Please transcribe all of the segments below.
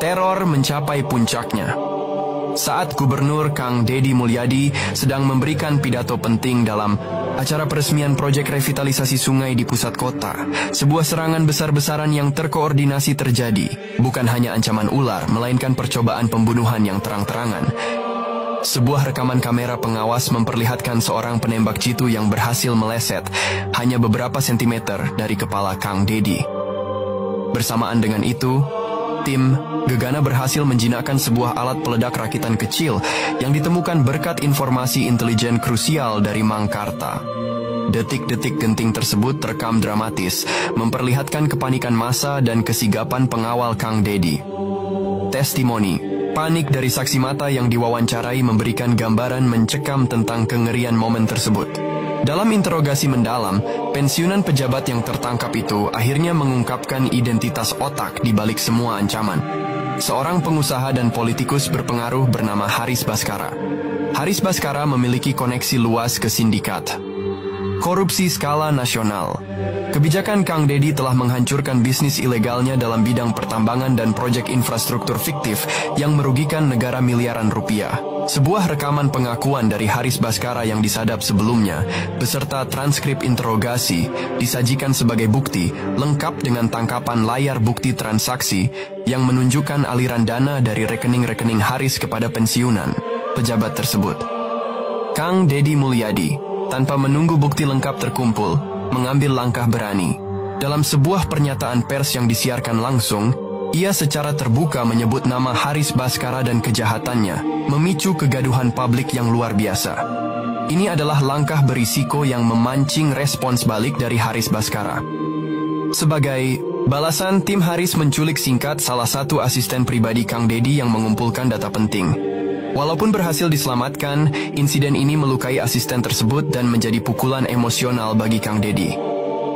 Teror mencapai puncaknya saat Gubernur Kang Deddy Mulyadi sedang memberikan pidato penting dalam acara peresmian proyek revitalisasi sungai di pusat kota. Sebuah serangan besar-besaran yang terkoordinasi terjadi. Bukan hanya ancaman ular, melainkan percobaan pembunuhan yang terang-terangan. Sebuah rekaman kamera pengawas memperlihatkan seorang penembak jitu yang berhasil meleset hanya beberapa sentimeter dari kepala Kang Deddy. Bersamaan dengan itu, tim Gegana berhasil menjinakkan sebuah alat peledak rakitan kecil yang ditemukan berkat informasi intelijen krusial dari Mangkarta. Detik-detik genting tersebut terekam dramatis, memperlihatkan kepanikan massa dan kesigapan pengawal Kang Deddy. Testimoni, panik dari saksi mata yang diwawancarai memberikan gambaran mencekam tentang kengerian momen tersebut. Dalam interogasi mendalam, pensiunan pejabat yang tertangkap itu akhirnya mengungkapkan identitas otak di balik semua ancaman. Seorang pengusaha dan politikus berpengaruh bernama Haris Bhaskara. Haris Bhaskara memiliki koneksi luas ke sindikat korupsi skala nasional. Kebijakan Kang Deddy telah menghancurkan bisnis ilegalnya dalam bidang pertambangan dan proyek infrastruktur fiktif yang merugikan negara miliaran rupiah. Sebuah rekaman pengakuan dari Haris Bhaskara yang disadap sebelumnya, beserta transkrip interogasi, disajikan sebagai bukti, lengkap dengan tangkapan layar bukti transaksi yang menunjukkan aliran dana dari rekening-rekening Haris kepada pensiunan pejabat tersebut. Kang Deddy Mulyadi, tanpa menunggu bukti lengkap terkumpul, mengambil langkah berani. Dalam sebuah pernyataan pers yang disiarkan langsung, ia secara terbuka menyebut nama Haris Bhaskara dan kejahatannya, memicu kegaduhan publik yang luar biasa. Ini adalah langkah berisiko yang memancing respons balik dari Haris Bhaskara. Sebagai balasan, tim Haris menculik singkat salah satu asisten pribadi Kang Deddy yang mengumpulkan data penting. Walaupun berhasil diselamatkan, insiden ini melukai asisten tersebut dan menjadi pukulan emosional bagi Kang Deddy.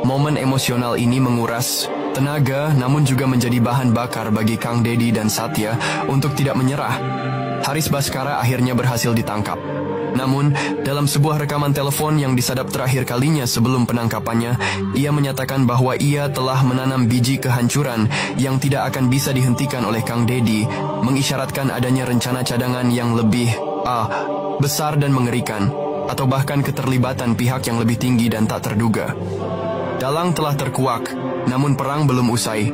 Momen emosional ini menguras tenaga, namun juga menjadi bahan bakar bagi Kang Deddy dan Satya untuk tidak menyerah. Haris Bhaskara akhirnya berhasil ditangkap. Namun, dalam sebuah rekaman telepon yang disadap terakhir kalinya sebelum penangkapannya, ia menyatakan bahwa ia telah menanam biji kehancuran yang tidak akan bisa dihentikan oleh Kang Deddy, mengisyaratkan adanya rencana cadangan yang lebih besar dan mengerikan, atau bahkan keterlibatan pihak yang lebih tinggi dan tak terduga. Dalang telah terkuak, namun perang belum usai.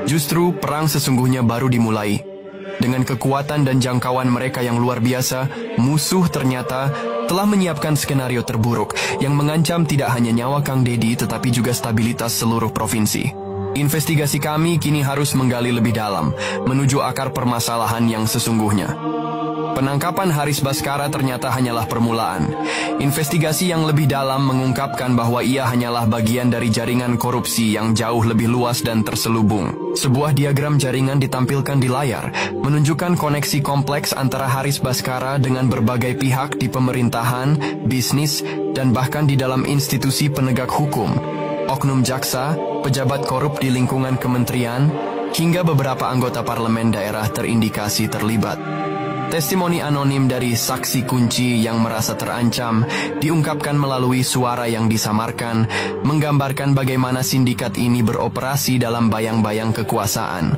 Justru perang sesungguhnya baru dimulai. Dengan kekuatan dan jangkauan mereka yang luar biasa, musuh ternyata telah menyiapkan skenario terburuk yang mengancam tidak hanya nyawa Kang Deddy tetapi juga stabilitas seluruh provinsi. Investigasi kami kini harus menggali lebih dalam, menuju akar permasalahan yang sesungguhnya. Penangkapan Haris Bhaskara ternyata hanyalah permulaan. Investigasi yang lebih dalam mengungkapkan bahwa ia hanyalah bagian dari jaringan korupsi yang jauh lebih luas dan terselubung. Sebuah diagram jaringan ditampilkan di layar, menunjukkan koneksi kompleks antara Haris Bhaskara dengan berbagai pihak di pemerintahan, bisnis, dan bahkan di dalam institusi penegak hukum, oknum jaksa, pejabat korup di lingkungan kementerian, hingga beberapa anggota parlemen daerah terindikasi terlibat. Testimoni anonim dari saksi kunci yang merasa terancam diungkapkan melalui suara yang disamarkan, menggambarkan bagaimana sindikat ini beroperasi dalam bayang-bayang kekuasaan.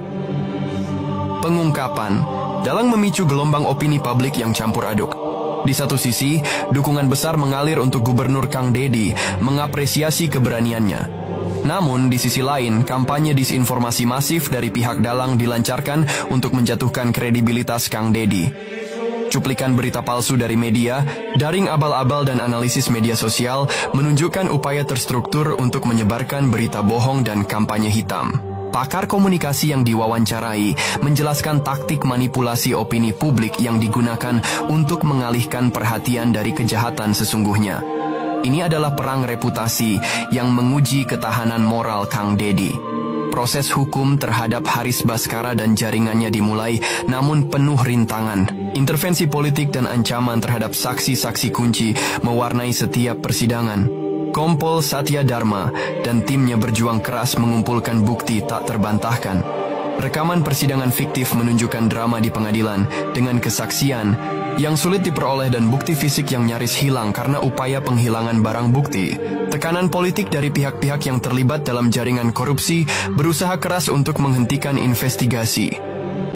Pengungkapan dalang memicu gelombang opini publik yang campur aduk. Di satu sisi, dukungan besar mengalir untuk Gubernur Kang Deddy, mengapresiasi keberaniannya. Namun, di sisi lain, kampanye disinformasi masif dari pihak dalang dilancarkan untuk menjatuhkan kredibilitas Kang Deddy. Cuplikan berita palsu dari media, daring abal-abal dan analisis media sosial menunjukkan upaya terstruktur untuk menyebarkan berita bohong dan kampanye hitam. Pakar komunikasi yang diwawancarai menjelaskan taktik manipulasi opini publik yang digunakan untuk mengalihkan perhatian dari kejahatan sesungguhnya. Ini adalah perang reputasi yang menguji ketahanan moral Kang Deddy. Proses hukum terhadap Haris Bhaskara dan jaringannya dimulai, namun penuh rintangan. Intervensi politik dan ancaman terhadap saksi-saksi kunci mewarnai setiap persidangan. Kompol Satya Dharma dan timnya berjuang keras mengumpulkan bukti tak terbantahkan. Rekaman persidangan fiktif menunjukkan drama di pengadilan dengan kesaksian yang sulit diperoleh dan bukti fisik yang nyaris hilang karena upaya penghilangan barang bukti. Tekanan politik dari pihak-pihak yang terlibat dalam jaringan korupsi berusaha keras untuk menghentikan investigasi.